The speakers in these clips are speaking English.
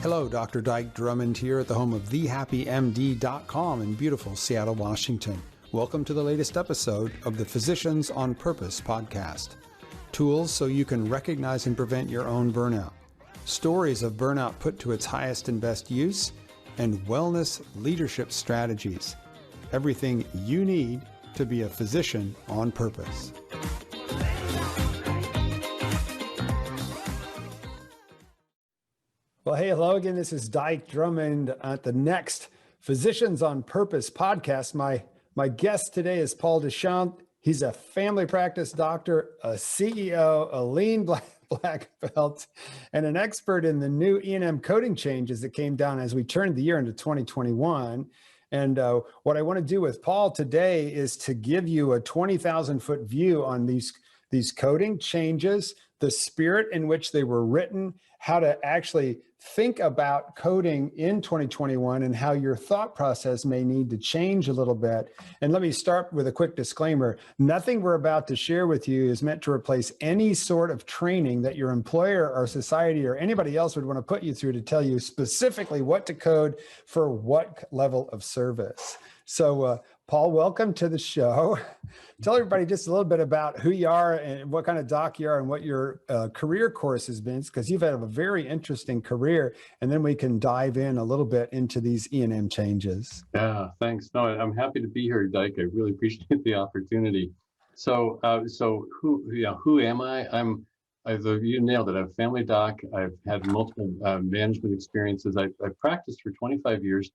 Hello, Dr. Dike Drummond here at the home of thehappymd.com in beautiful Seattle, Washington. Welcome to the latest episode of the Physicians on Purpose podcast. Tools so you can recognize and prevent your own burnout. Stories of burnout put to its highest and best use, and wellness leadership strategies. Everything you need to be a physician on purpose. Well, hey, hello again. This is Dike Drummond at the next Physicians on Purpose podcast. My guest today is Paul DeChant. He's a family practice doctor, a CEO, a lean black belt, and an expert in the new E&M coding changes that came down as we turned the year into 2021. And what I want to do with Paul today is to give you a 20,000-foot view on these coding changes, the spirit in which they were written, how to actually think about coding in 2021 and how your thought process may need to change a little bit. And let me start with a quick disclaimer. Nothing we're about to share with you is meant to replace any sort of training that your employer or society or anybody else would want to put you through to tell you specifically what to code for what level of service. So, Paul, welcome to the show. Tell everybody just a little bit about who you are and what kind of doc you are and what your career course has been, because you've had a very interesting career, and then we can dive in a little bit into these E&M changes. Yeah, thanks. No, I'm happy to be here, Dike. I really appreciate the opportunity. So who am I? You nailed it. I'm a family doc. I've had multiple management experiences. I practiced for 25 years.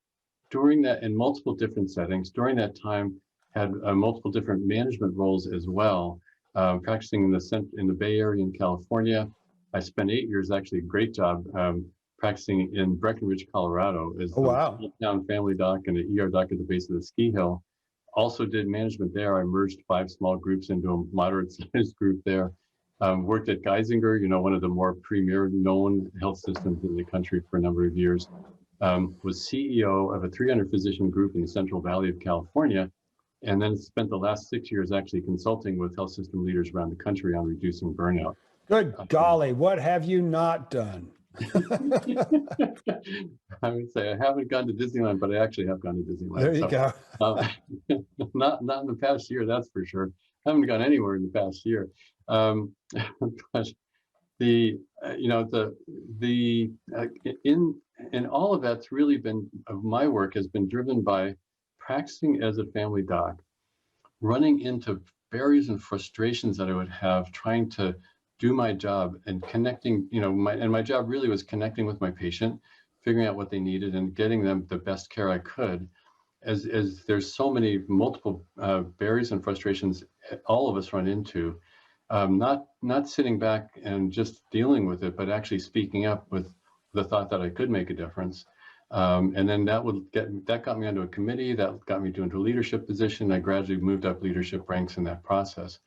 During that, in multiple different settings, during that time, had multiple different management roles as well. Practicing in the Bay Area in California, I spent 8 years, actually a great job, practicing in Breckenridge, Colorado, as a town family doc and an ER doc at the base of the ski hill. Also did management there. I merged 5 small groups into a moderate-sized group there. Worked at Geisinger, one of the more premier known health systems in the country for a number of years. Was CEO of a 300 physician group in the Central Valley of California, and then spent the last 6 years actually consulting with health system leaders around the country on reducing burnout. Good golly, what have you not done? I would say I haven't gone to Disneyland, but I actually have gone to Disneyland. There you go. Not in the past year, that's for sure. I haven't gone anywhere in the past year. But in all of that's really been, of my work has been driven by practicing as a family doc, running into barriers and frustrations that I would have trying to do my job and connecting, my job really was connecting with my patient, figuring out what they needed and getting them the best care I could. As there's so many multiple barriers and frustrations all of us run into, not sitting back and just dealing with it, but actually speaking up with the thought that I could make a difference. And then that got me onto a committee, that got me into a leadership position. I gradually moved up leadership ranks in that process.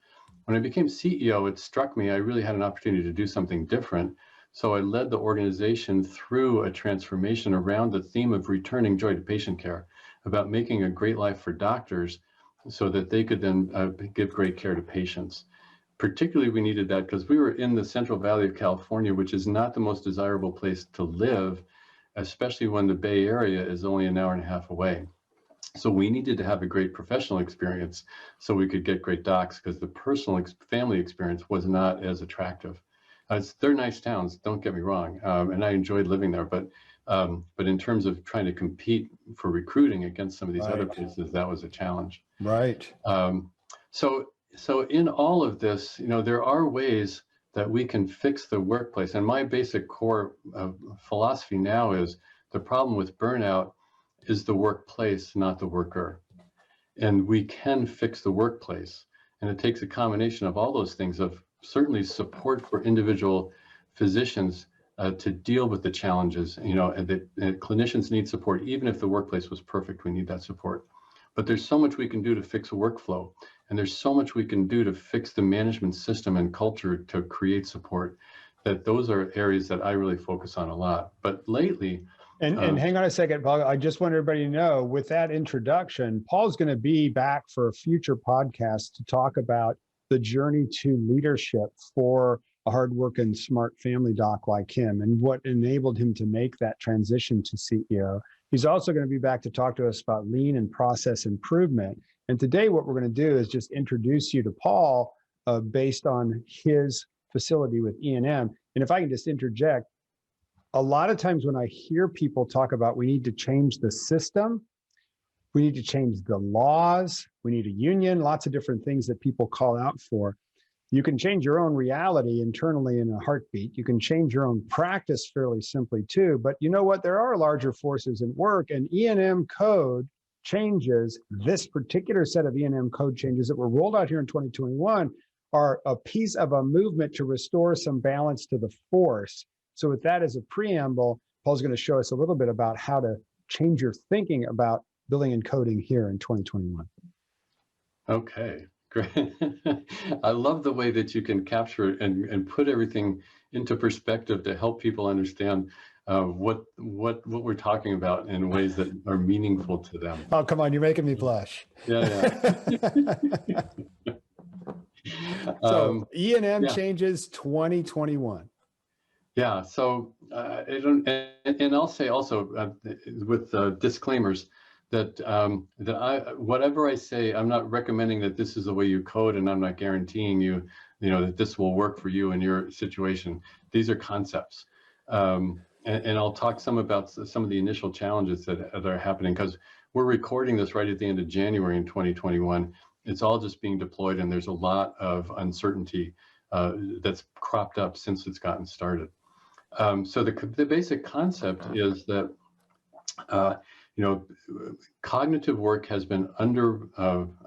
When I became CEO, it struck me I really had an opportunity to do something different. So I led the organization through a transformation around the theme of returning joy to patient care, about making a great life for doctors so that they could then give great care to patients. Particularly, we needed that because we were in the Central Valley of California, which is not the most desirable place to live, especially when the Bay Area is only an hour and a half away. So we needed to have a great professional experience so we could get great docs, because the personal family experience was not as attractive. They're nice towns, don't get me wrong, and I enjoyed living there, but in terms of trying to compete for recruiting against some of these other places, that was a challenge. Right. So in all of this, there are ways that we can fix the workplace. And my basic core philosophy now is the problem with burnout is the workplace, not the worker. And we can fix the workplace. And it takes a combination of all those things, of certainly support for individual physicians to deal with the challenges. And clinicians need support. Even if the workplace was perfect, we need that support. But there's so much we can do to fix a workflow. And there's so much we can do to fix the management system and culture to create support, that those are areas that I really focus on a lot. But lately... And hang on a second, Paul. I just want everybody to know, with that introduction, Paul's going to be back for a future podcast to talk about the journey to leadership for a hardworking, smart family doc like him and what enabled him to make that transition to CEO. He's also going to be back to talk to us about lean and process improvement. And today, what we're going to do is just introduce you to Paul based on his facility with E&M. And if I can just interject, a lot of times when I hear people talk about we need to change the system, we need to change the laws, we need a union, lots of different things that people call out for. You can change your own reality internally in a heartbeat. You can change your own practice fairly simply too. But you know what? There are larger forces at work, and E&M code changes, this particular set of E&M code changes that were rolled out here in 2021 are a piece of a movement to restore some balance to the force. So with that as a preamble, Paul's going to show us a little bit about how to change your thinking about billing and coding here in 2021. Okay, great. I love the way that you can capture and put everything into perspective to help people understand what we're talking about in ways that are meaningful to them. Oh, come on, you're making me blush. Yeah. So E&M yeah. changes 2021. Yeah, so and I'll say also with disclaimers that whatever I say, I'm not recommending that this is the way you code, and I'm not guaranteeing you that this will work for you in your situation. These are concepts, and I'll talk some about some of the initial challenges that are happening, because we're recording this right at the end of January in 2021. It's all just being deployed, and there's a lot of uncertainty that's cropped up since it's gotten started. So the basic concept is that cognitive work has been under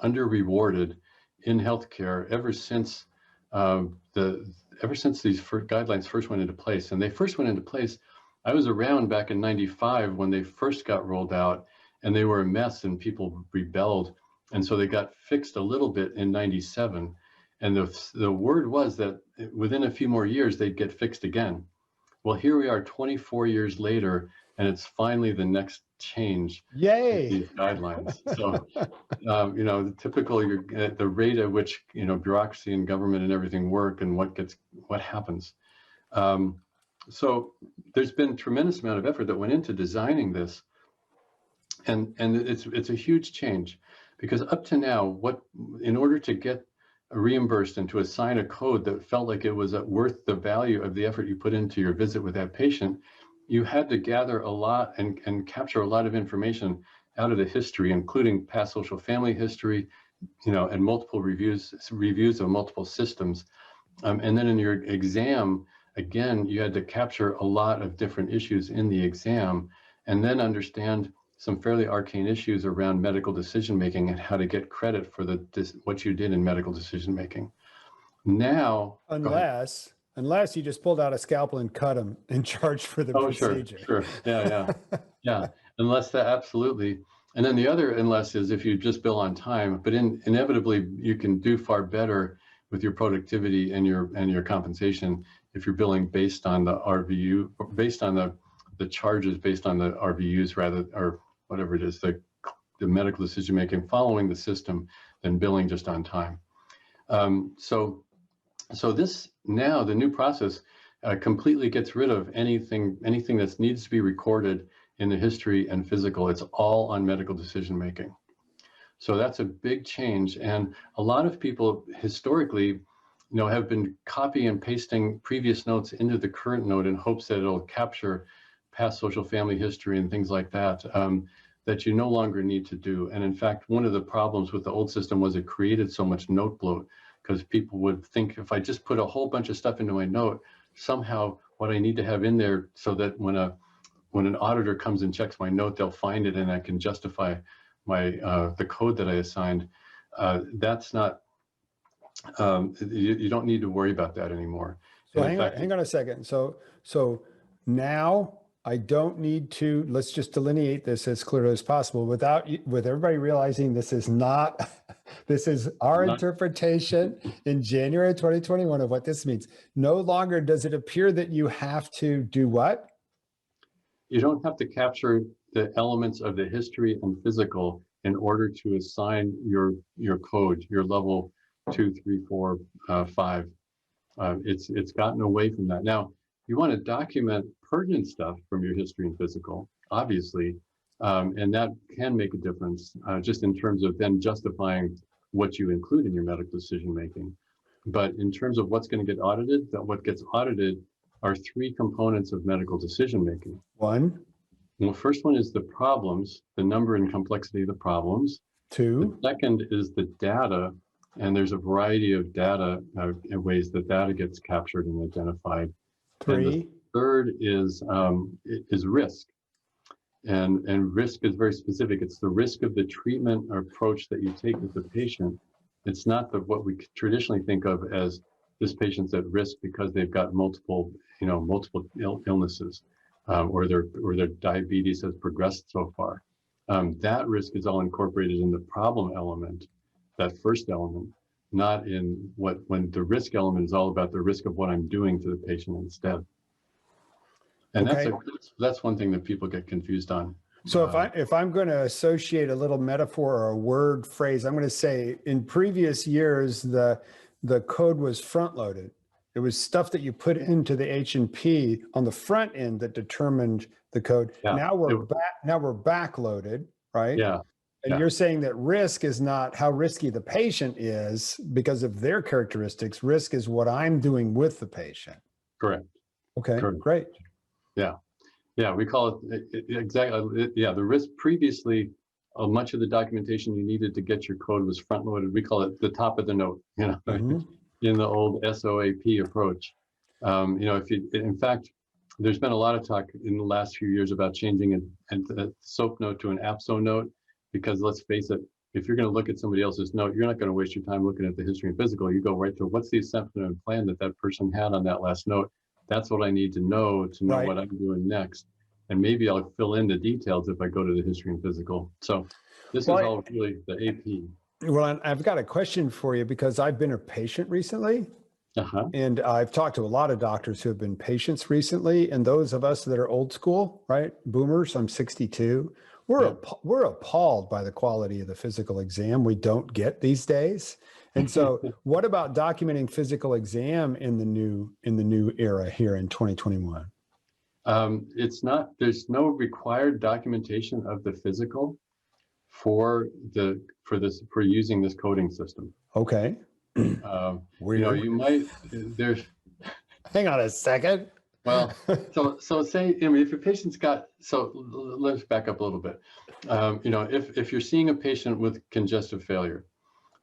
rewarded in healthcare ever since these guidelines first went into place. And they first went into place, I was around back in '95 when they first got rolled out, and they were a mess and people rebelled. And so they got fixed a little bit in '97. And the word was that within a few more years, they'd get fixed again. Well, here we are 24 years later, and it's finally the next change. Yay! These guidelines. So, the rate at which, bureaucracy and government and everything work and what happens. So there's been a tremendous amount of effort that went into designing this. And it's a huge change, because up to now, in order to get reimbursed and to assign a code that felt like it was worth the value of the effort you put into your visit with that patient, you had to gather a lot and capture a lot of information out of the history, including past social family history, and multiple reviews of multiple systems. And then in your exam, again, you had to capture a lot of different issues in the exam, and then understand some fairly arcane issues around medical decision-making and how to get credit for what you did in medical decision-making. Now, unless you just pulled out a scalpel and cut them and charged for the procedure. Sure. Yeah. Unless that, absolutely. And then the other unless is if you just bill on time, but inevitably you can do far better with your productivity and your compensation if you're billing based on the RVU, based on the charges based on the RVUs rather, or whatever it is, the medical decision making following the system, than billing just on time. So this now, the new process completely gets rid of anything that needs to be recorded in the history and physical. It's all on medical decision making. So that's a big change. And a lot of people historically, have been copy and pasting previous notes into the current note in hopes that it'll capture past social family history and things like that, that you no longer need to do. And in fact, one of the problems with the old system was it created so much note bloat, because people would think, if I just put a whole bunch of stuff into my note, somehow what I need to have in there so that when an auditor comes and checks my note, they'll find it and I can justify the code that I assigned. That's not, you don't need to worry about that anymore. So hang on a second. So now I don't need to, let's just delineate this as clearly as possible with everybody realizing this is our interpretation in January 2021 of what this means. No longer does it appear that you have to do what? You don't have to capture the elements of the history and physical in order to assign your code, your level 2, 3, 4, 5. It's gotten away from that. Now, you want to document pertinent stuff from your history and physical, obviously, and that can make a difference just in terms of then justifying what you include in your medical decision making. But in terms of what's going to get audited, what gets audited are three components of medical decision making. One. Well, the first one is the problems, the number and complexity of the problems. Two. The second is the data, and there's a variety of data ways that data gets captured and identified. Three. And the third is risk, and risk is very specific. It's the risk of the treatment or approach that you take with the patient. It's not what we traditionally think of as this patient's at risk because they've got multiple illnesses, or their diabetes has progressed so far. That risk is all incorporated in the problem element, that first element, not in when the risk element is all about the risk of what I'm doing to the patient instead. And okay. that's one thing that people get confused on. So if I'm going to associate a little metaphor or a word phrase, I'm going to say in previous years, the code was front loaded. It was stuff that you put into the H&P on the front end that determined the code. Yeah. Now we're back loaded, right? Yeah. And you're saying that risk is not how risky the patient is because of their characteristics. Risk is what I'm doing with the patient. Correct. Okay, Correct. Great. Yeah, we call it exactly. Yeah, the risk previously, much of the documentation you needed to get your code was front loaded. We call it the top of the note, Mm-hmm. in the old SOAP approach. In fact, there's been a lot of talk in the last few years about changing a SOAP note to an APSO note, because let's face it, if you're going to look at somebody else's note, you're not going to waste your time looking at the history and physical. You go right to what's the assessment and plan that person had on that last note. That's what I need to know right. what I'm doing next. And maybe I'll fill in the details if I go to the history and physical. So this is all really the AP. Well, I've got a question for you because I've been a patient recently. And I've talked to a lot of doctors who have been patients recently. And those of us that are old school, right? Boomers, I'm 62. We're appalled by the quality of the physical exam we don't get these days. And so what about documenting physical exam in the new era here in 2021? There's no required documentation of the physical for using this coding system. Okay. You might, there's. Hang on a second. Well, so say, if your patient's let's back up a little bit. If you're seeing a patient with congestive failure,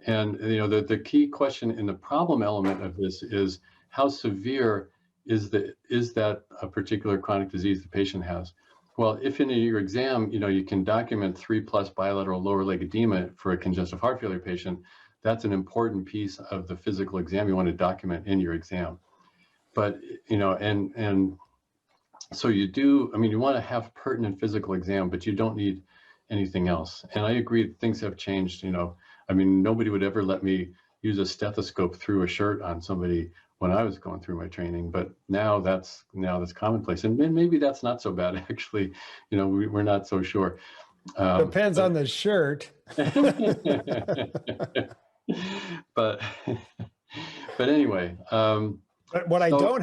and the key question in the problem element of this is how severe is that a particular chronic disease the patient has? Well, if in your exam, you can document 3+ bilateral lower leg edema for a congestive heart failure patient, that's an important piece of the physical exam you want to document in your exam. But, and so you want to have pertinent physical exam, but you don't need anything else. And I agree, things have changed, nobody would ever let me use a stethoscope through a shirt on somebody when I was going through my training, but now that's commonplace. And maybe that's not so bad, actually, we're not so sure. Depends on the shirt. but anyway, but what I don't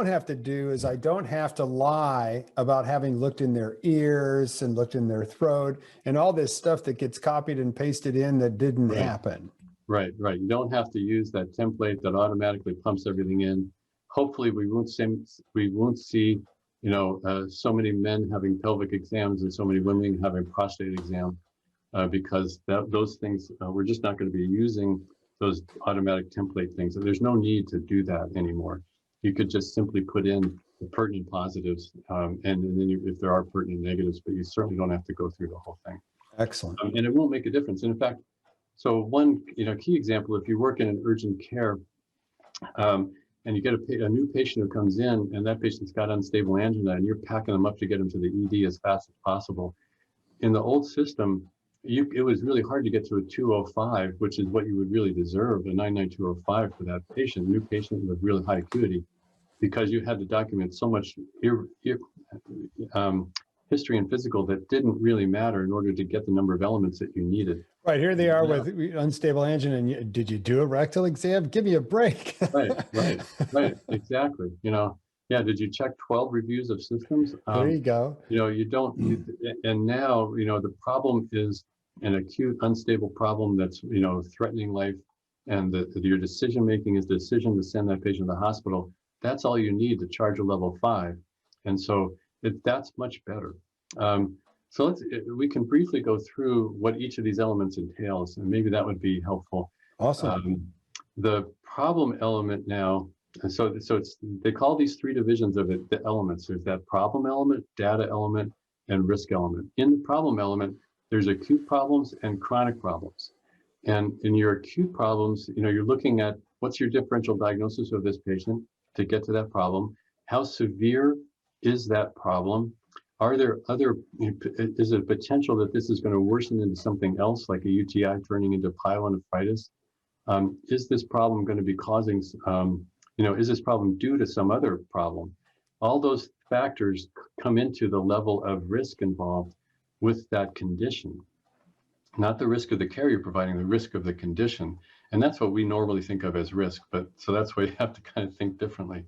have to do is I don't have to lie about having looked in their ears and looked in their throat and all this stuff that gets copied and pasted in that didn't happen. Right. You don't have to use that template that automatically pumps everything in. Hopefully we won't see, so many men having pelvic exams and so many women having prostate exams, because those things, we're just not going to be using those automatic template things. And there's no need to do that anymore. You could just simply put in the pertinent positives, and then if there are pertinent negatives, but you certainly don't have to go through the whole thing. Excellent. And it won't make a difference. And in fact, so one key example, if you work in an urgent care, and you get a new patient who comes in and that patient's got unstable angina and you're packing them up to get them to the ED as fast as possible. In the old system, it was really hard to get to a 205, which is what you would really deserve, a 99205 for that patient, new patient with really high acuity, because you had to document so much history and physical that didn't really matter in order to get the number of elements that you needed. Right, here they are Yeah. with unstable angina, and did you do a rectal exam? Give me a break. Right, exactly. Yeah, did you check 12 reviews of systems? There you go. You don't, and now, the problem is an acute unstable problem that's, threatening life, and your decision making is the decision to send that patient to the hospital. That's all you need to charge a level 5. And so that's much better. So we can briefly go through what each of these elements entails, and maybe that would be helpful. Awesome. The problem element now, and so they call these 3 divisions of it the elements. There's that problem element, data element, and risk element. In the problem element, there's acute problems and chronic problems. And in your acute problems, you're looking at what's your differential diagnosis of this patient to get to that problem. How severe is that problem? Are there is it a potential that this is going to worsen into something else, like a UTI turning into pyelonephritis? Is this problem going to be causing, is this problem due to some other problem? All those factors come into the level of risk involved with that condition. Not the risk of the care you're providing, the risk of the condition. And that's what we normally think of as risk, but so that's why you have to kind of think differently.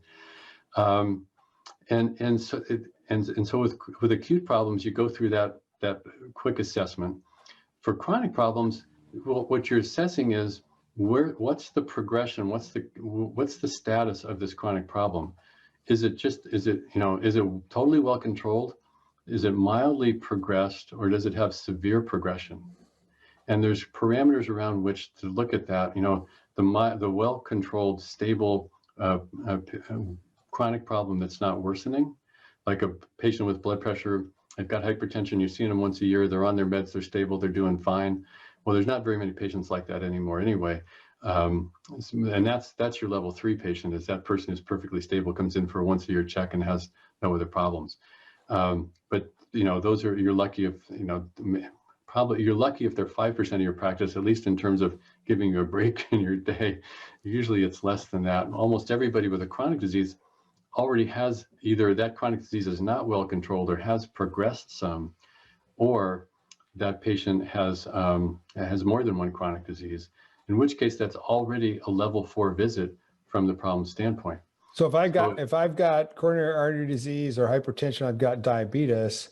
And so with acute problems, you go through that quick assessment. For chronic problems, well, what you're assessing is what's the progression, what's the status of this chronic problem? Is it totally well controlled? Is it mildly progressed, or does it have severe progression? And there's parameters around which to look at that. The well-controlled, stable chronic problem that's not worsening, like a patient with blood pressure, they've got hypertension, you've seen them once a year, they're on their meds, they're stable, they're doing fine. Well, there's not very many patients like that anymore anyway. And that's your level 3 patient, is that person who's perfectly stable, comes in for a once a year check and has no other problems. But those are, you're lucky if, probably you're lucky if they're 5% of your practice, at least in terms of giving you a break in your day. Usually it's less than that. Almost everybody with a chronic disease already has either that chronic disease is not well controlled or has progressed some, or that patient has more than one chronic disease, in which case that's already a level 4 visit from the problem standpoint. So if I've got coronary artery disease or hypertension, I've got diabetes,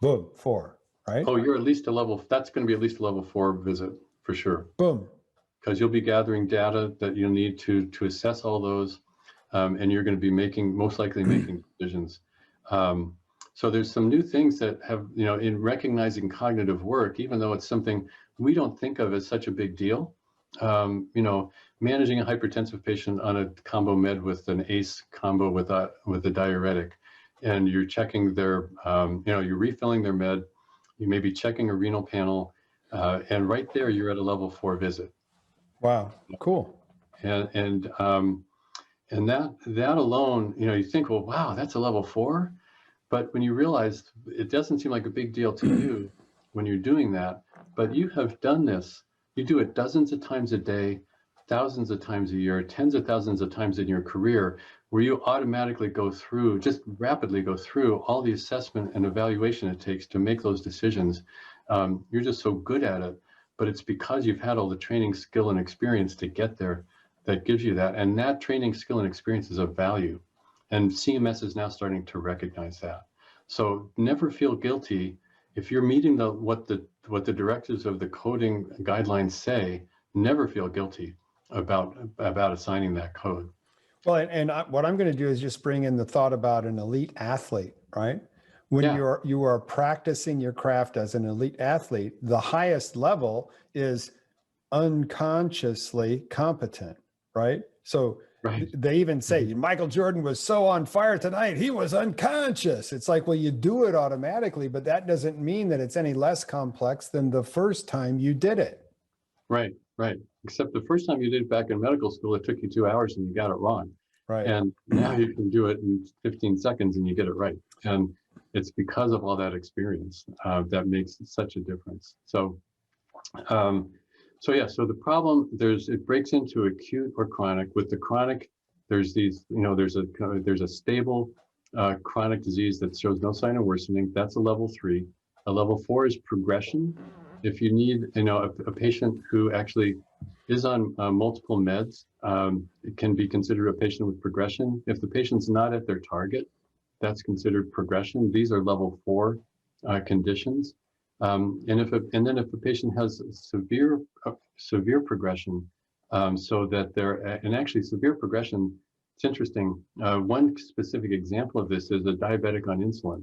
boom, 4, right? Oh, you're at least that's going to be at least a level 4 visit for sure. Boom. Because you'll be gathering data that you'll need to assess all those, and you're going to be most likely making decisions. So there's some new things that have, in recognizing cognitive work, even though it's something we don't think of as such a big deal, managing a hypertensive patient on a combo med with an ACE combo with a diuretic, and you're checking their, you're refilling their med, you may be checking a renal panel, and right there you're at a level 4 visit. Wow, cool. And that alone, you think, well, wow, that's a level 4. But when you realize it doesn't seem like a big deal to you when you're doing that, but you have done this, you do it dozens of times a day, thousands of times a year, tens of thousands of times in your career, where you automatically just rapidly go through all the assessment and evaluation it takes to make those decisions. You're just so good at it, but it's because you've had all the training, skill, and experience to get there that gives you that. And that training, skill, and experience is of value. And CMS is now starting to recognize that. So never feel guilty if you're meeting what the directives of the coding guidelines say. Never feel guilty about assigning that code. Well, what I'm going to do is just bring in the thought about an elite athlete, right? When you are practicing your craft as an elite athlete, the highest level is unconsciously competent, right? So they even say Michael Jordan was so on fire tonight, he was unconscious. It's like, well, you do it automatically, but that doesn't mean that it's any less complex than the first time you did it. Right. Except the first time you did it back in medical school, it took you 2 hours and you got it wrong. Right. And now you can do it in 15 seconds and you get it right. And it's because of all that experience that makes such a difference. So the problem, it breaks into acute or chronic. With the chronic, there's a stable chronic disease that shows no sign of worsening. That's a level 3. A level 4 is progression. If you need, a patient who actually is on multiple meds, it can be considered a patient with progression. If the patient's not at their target, that's considered progression. These are level 4 conditions. And then if the patient has severe progression, so that and actually severe progression, it's interesting. One specific example of this is a diabetic on insulin.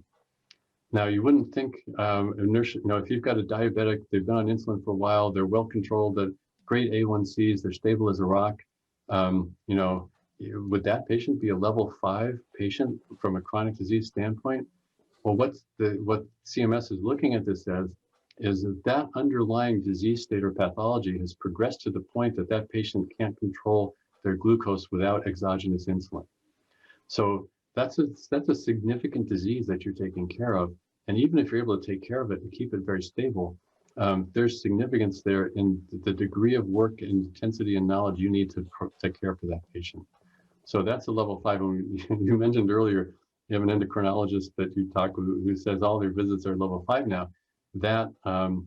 Now, you wouldn't think, if you've got a diabetic, they've been on insulin for a while, they're well controlled, at great A1Cs, they're stable as a rock. Would that patient be a level 5 patient from a chronic disease standpoint? Well, what CMS is looking at this as is that underlying disease state or pathology has progressed to the point that that patient can't control their glucose without exogenous insulin. So that's a significant disease that you're taking care of. And even if you're able to take care of it and keep it very stable, there's significance there in the degree of work, intensity, and knowledge you need to care for that patient. So that's a level 5. And you mentioned earlier, you have an endocrinologist that you talk with who says all their visits are level 5 now. That,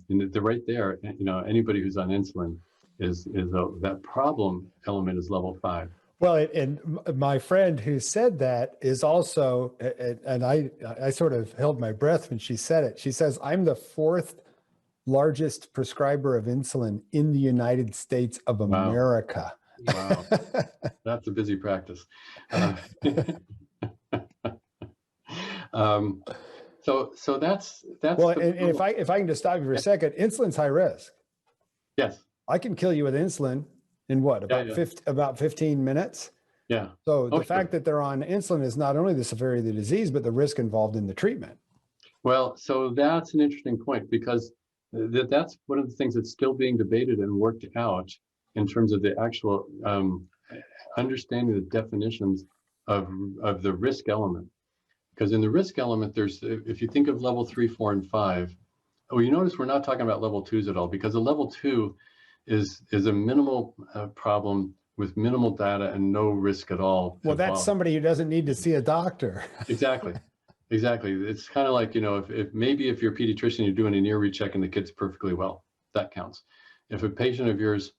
they're right there. Anybody who's on insulin that problem element is level 5. Well, and my friend who said that is also, and I sort of held my breath when she said it. She says, I'm the 4th largest prescriber of insulin in the United States of America. Wow. That's a busy practice. So that's well, and if I can just stop you for a second, insulin's high risk. Yes. I can kill you with insulin in what, about 15 minutes? Yeah. So the fact that they're on insulin is not only the severity of the disease, but the risk involved in the treatment. Well, so that's an interesting point, because that's one of the things that's still being debated and worked out in terms of the actual understanding the definitions of the risk element. Because in the risk element, if you think of level 3, 4, and 5, you notice we're not talking about level 2s at all, because a level 2 is a minimal problem with minimal data and no risk at all. Well, that's somebody who doesn't need to see a doctor. Exactly. It's kind of like, if you're a pediatrician, you're doing an ear recheck and the kid's perfectly well, that counts. If a patient of yours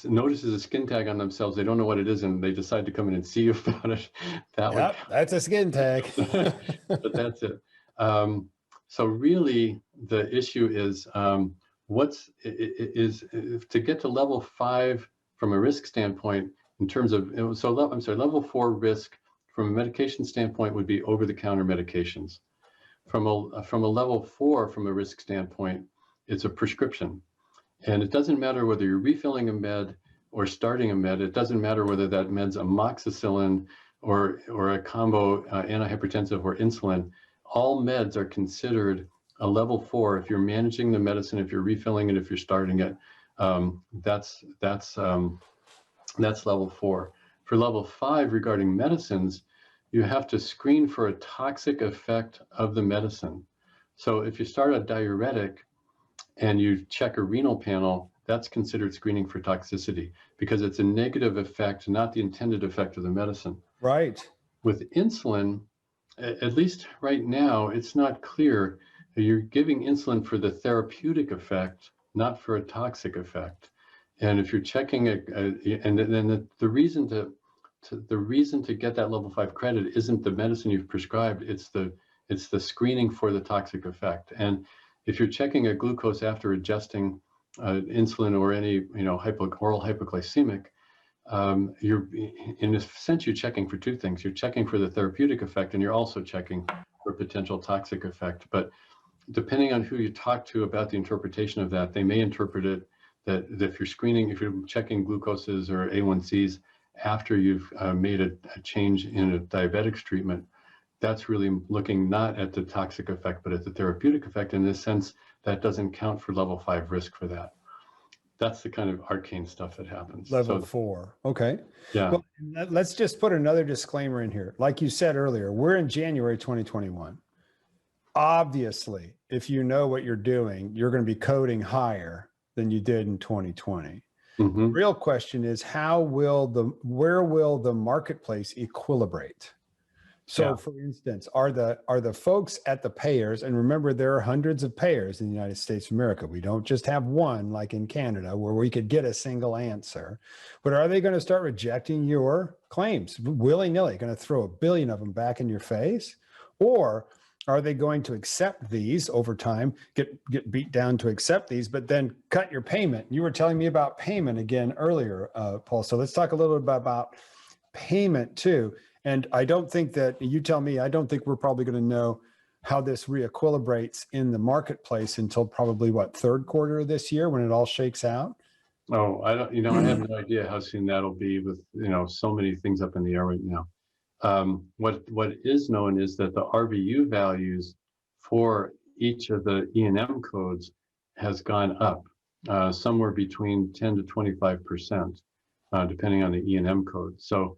notices a skin tag on themselves, they don't know what it is, and they decide to come in and see you about it, that's a skin tag. But that's it. So really, the issue is to get to level 5 from a risk standpoint in terms of, level 4 risk from a medication standpoint would be over-the-counter medications. From a level 4 from a risk standpoint, it's a prescription. And it doesn't matter whether you're refilling a med or starting a med. It doesn't matter whether that med's amoxicillin or a combo antihypertensive or insulin. All meds are considered a level 4 if you're managing the medicine, if you're refilling it, if you're starting it. That's level 4. For level 5 regarding medicines, you have to screen for a toxic effect of the medicine. So if you start a diuretic and you check a renal panel, that's considered screening for toxicity, because it's a negative effect, not the intended effect of the medicine. Right. With insulin, at least right now, it's not clear. You're giving insulin for the therapeutic effect, not for a toxic effect. And if you're checking the reason to get that level 5 credit isn't the medicine you've prescribed, it's the screening for the toxic effect. And if you're checking a glucose after adjusting insulin or any oral hypoglycemic, you're in a sense you're checking for 2 things. You're checking for the therapeutic effect, and you're also checking for potential toxic effect. But depending on who you talk to about the interpretation of that, they may interpret it that if you're checking glucoses or A1Cs after you've made a change in a diabetics treatment, that's really looking not at the toxic effect, but at the therapeutic effect. In this sense, that doesn't count for level 5 risk for that. That's the kind of arcane stuff that happens. Level 4. Okay. Yeah. Well, let's just put another disclaimer in here. Like you said earlier, we're in January 2021. Obviously, if you know what you're doing, you're going to be coding higher than you did in 2020. Mm-hmm. The real question is, where will the marketplace equilibrate? So Yeah. for instance, are the folks at the payers, and remember there are hundreds of payers in the United States of America. We don't just have one like in Canada where we could get a single answer. But are they going to start rejecting your claims willy-nilly, going to throw a billion of them back in your face? Or are they going to accept these over time, get beat down to accept these, but then cut your payment? You were telling me about payment again earlier, Paul. So let's talk a little bit about payment too. And I don't think that, you tell me, I don't think we're probably going to know how this reequilibrates in the marketplace until probably what, third quarter of this year when it all shakes out? Oh, I don't, I have no idea how soon that'll be with, so many things up in the air right now. What is known is that the RVU values for each of the E&M codes has gone up somewhere between 10 to 25%, depending on the E&M code. So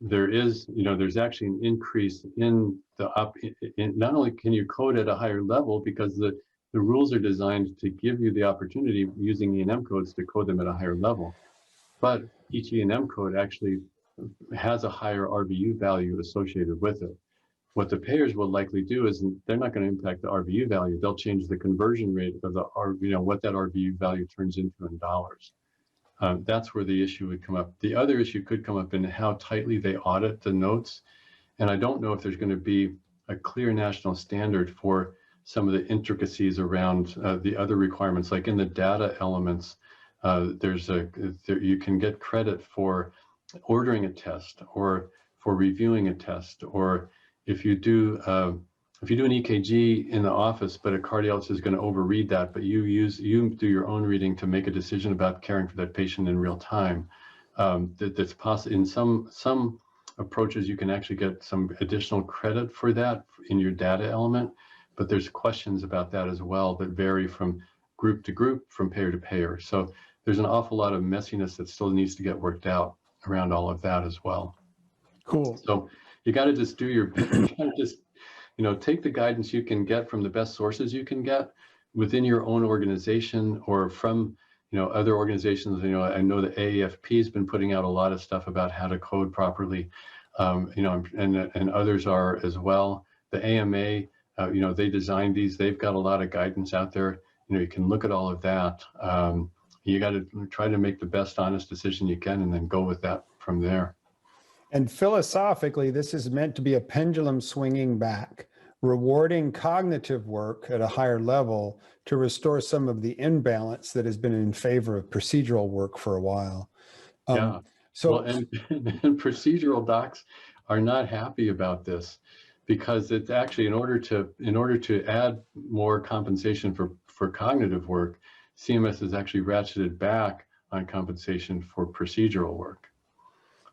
there's actually an increase in not only can you code at a higher level because the rules are designed to give you the opportunity using E&M codes to code them at a higher level, but each E&M code actually has a higher RVU value associated with it. What the payers will likely do is they're not going to impact the RVU value. They'll change the conversion rate of what that RVU value turns into in dollars. That's where the issue would come up. The other issue could come up in how tightly they audit the notes. And I don't know if there's going to be a clear national standard for some of the intricacies around the other requirements, like in the data elements. You can get credit for ordering a test or for reviewing a test, or if you do an EKG in the office, but a cardiologist is going to overread that, but you do your own reading to make a decision about caring for that patient in real time. That's possible. In some approaches, you can actually get some additional credit for that in your data element, but there's questions about that as well that vary from group to group, from payer to payer. So there's an awful lot of messiness that still needs to get worked out around all of that as well. Cool. So you got to just take the guidance you can get from the best sources you can get within your own organization or from, other organizations. I know the AAFP has been putting out a lot of stuff about how to code properly, and others are as well. The AMA, they designed these. They've got a lot of guidance out there. You can look at all of that. You got to try to make the best honest decision you can and then go with that from there. And philosophically, this is meant to be a pendulum swinging back, rewarding cognitive work at a higher level to restore some of the imbalance that has been in favor of procedural work for a while. Yeah. And procedural docs are not happy about this because it's actually in order to add more compensation for cognitive work, CMS has actually ratcheted back on compensation for procedural work.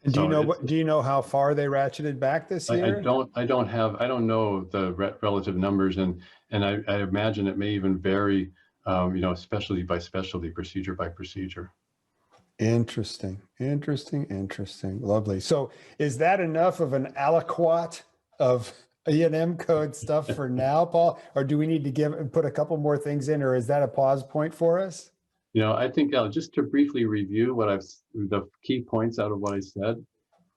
And do you know how far they ratcheted back this year? I don't know the relative numbers, and I imagine it may even vary, specialty by specialty, procedure by procedure. Interesting. Lovely. So is that enough of an aliquot of E&M code stuff for now, Paul? Or do we need to put a couple more things in, or is that a pause point for us? I think just to briefly review the key points out of what I said.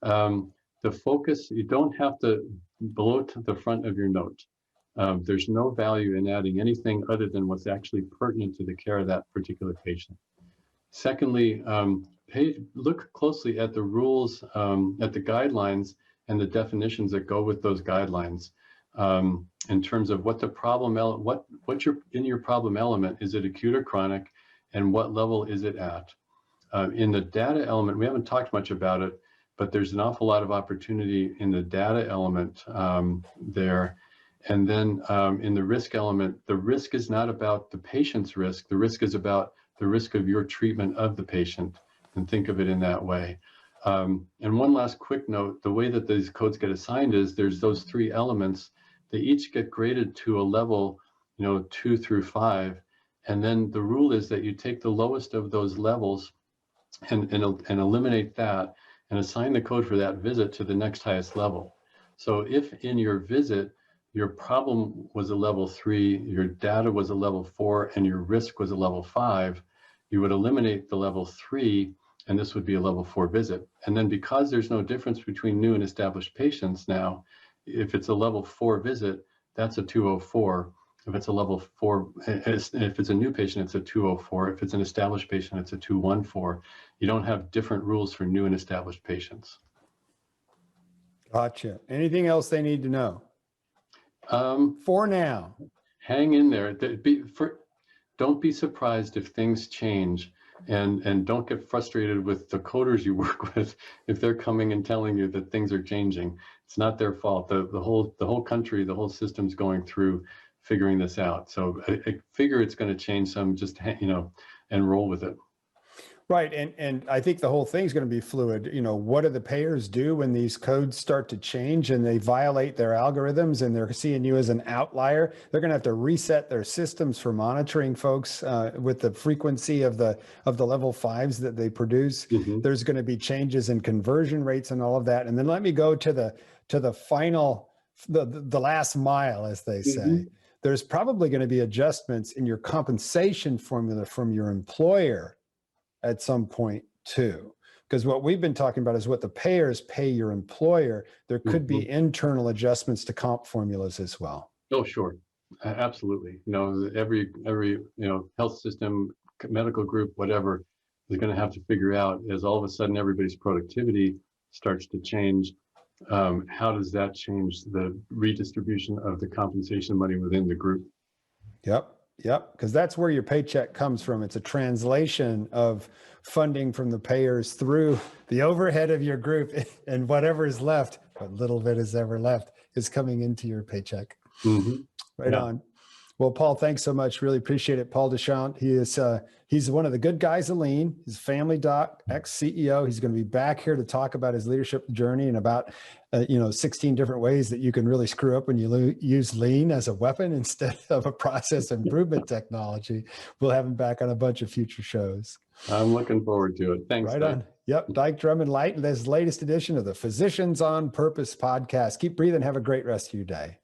The focus, you don't have to blow to the front of your note. There's no value in adding anything other than what's actually pertinent to the care of that particular patient. Secondly, look closely at the rules, at the guidelines and the definitions that go with those guidelines in terms of what the problem, what you're in your problem element. Is it acute or chronic? And what level is it at? In the data element, we haven't talked much about it, but there's an awful lot of opportunity in the data element there. And then in the risk element, the risk is not about the patient's risk. The risk is about the risk of your treatment of the patient, and think of it in that way. And one last quick note, the way that these codes get assigned is there's those three elements. They each get graded to a level, 2 through 5. And then the rule is that you take the lowest of those levels and eliminate that and assign the code for that visit to the next highest level. So if in your visit, your problem was a level 3, your data was a level 4, and your risk was a level 5, you would eliminate the level 3 and this would be a level 4 visit. And then because there's no difference between new and established patients now, if it's a level 4 visit, that's a 204. If it's a level 4, if it's a new patient, it's a 204. If it's an established patient, it's a 214. You don't have different rules for new and established patients. Gotcha. Anything else they need to know? For now. Hang in there. Don't be surprised if things change, and don't get frustrated with the coders you work with if they're coming and telling you that things are changing. It's not their fault. The whole country, the whole system's going through figuring this out. So I figure it's going to change some. Just and roll with it. Right. And I think the whole thing's going to be fluid. What do the payers do when these codes start to change and they violate their algorithms and they're seeing you as an outlier? They're going to have to reset their systems for monitoring folks with the frequency of the level 5s that they produce. Mm-hmm. There's going to be changes in conversion rates and all of that. And then let me go to the final, the last mile, as they say. Mm-hmm. There's probably going to be adjustments in your compensation formula from your employer at some point too, because what we've been talking about is what the payers pay your employer. There could be internal adjustments to comp formulas as well. Oh, sure. Absolutely. Every health system, medical group, whatever, is going to have to figure out, as all of a sudden everybody's productivity starts to change, how does that change the redistribution of the compensation money within the group? Yep, because that's where your paycheck comes from. It's a translation of funding from the payers through the overhead of your group, and whatever is left, what little bit is ever left, is coming into your paycheck. Mm-hmm. Right on. Well, Paul, thanks so much. Really appreciate it. Paul DeChant, he's one of the good guys of Lean. He's a family doc, ex-CEO. He's going to be back here to talk about his leadership journey and about 16 different ways that you can really screw up when you use Lean as a weapon instead of a process improvement technology. We'll have him back on a bunch of future shows. I'm looking forward to it. Thanks. Right on. Yep. Dike, Drummond, Light, and this latest edition of the Physicians on Purpose podcast. Keep breathing. Have a great rest of your day.